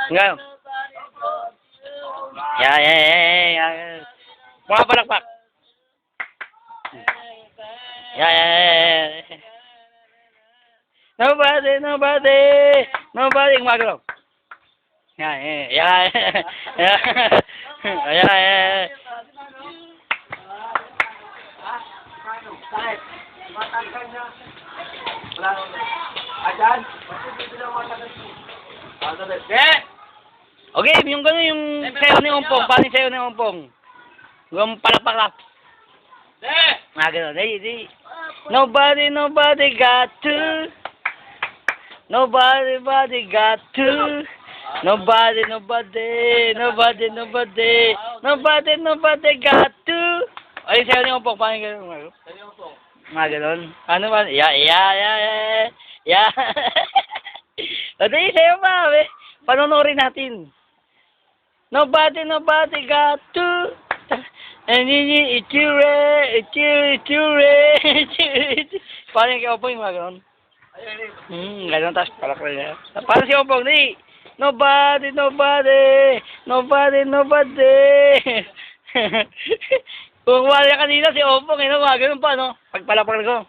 Ngayon. Yeah. Mga palakpak. Yeah. Nobody. Gumagalaw. Yeah. Okay, yung gano'n yung sayo ni Ompong. Paano yung sayo ni Ompong? Yung palakpak. Gano'n. Di. Nobody got to. Nobody got to. Nobody got to. Ay, sayo ni Ompong. Paano yung gano'n? Gano'n. Ano ba? Yeah. Dali, sayo pa. Panonorin natin. Nobody got to. And iture. Paano yung kay Ompong yung mga gano'n? Gano'n, tapos palakpak niya. Paano si Ompong? Di. Nobody. Kung wala kanina si Ompong, mga gano'n pa, no? Pagpalakpak ko.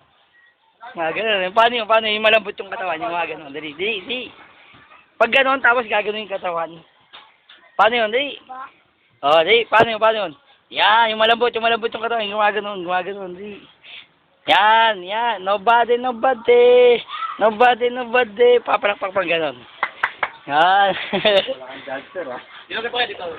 Mga gano'n. Paano yung malambot yung katawan? Yung mga gano'n. Di. Pag gano'n, tapos gagano'n yung katawan. Paano yun? Di. Di. Paano yun? Yan, yung malambot yung katawan. Yung gumagano'n. Di. Yan. Nobody. Papalakpak pang gano'n. Yan.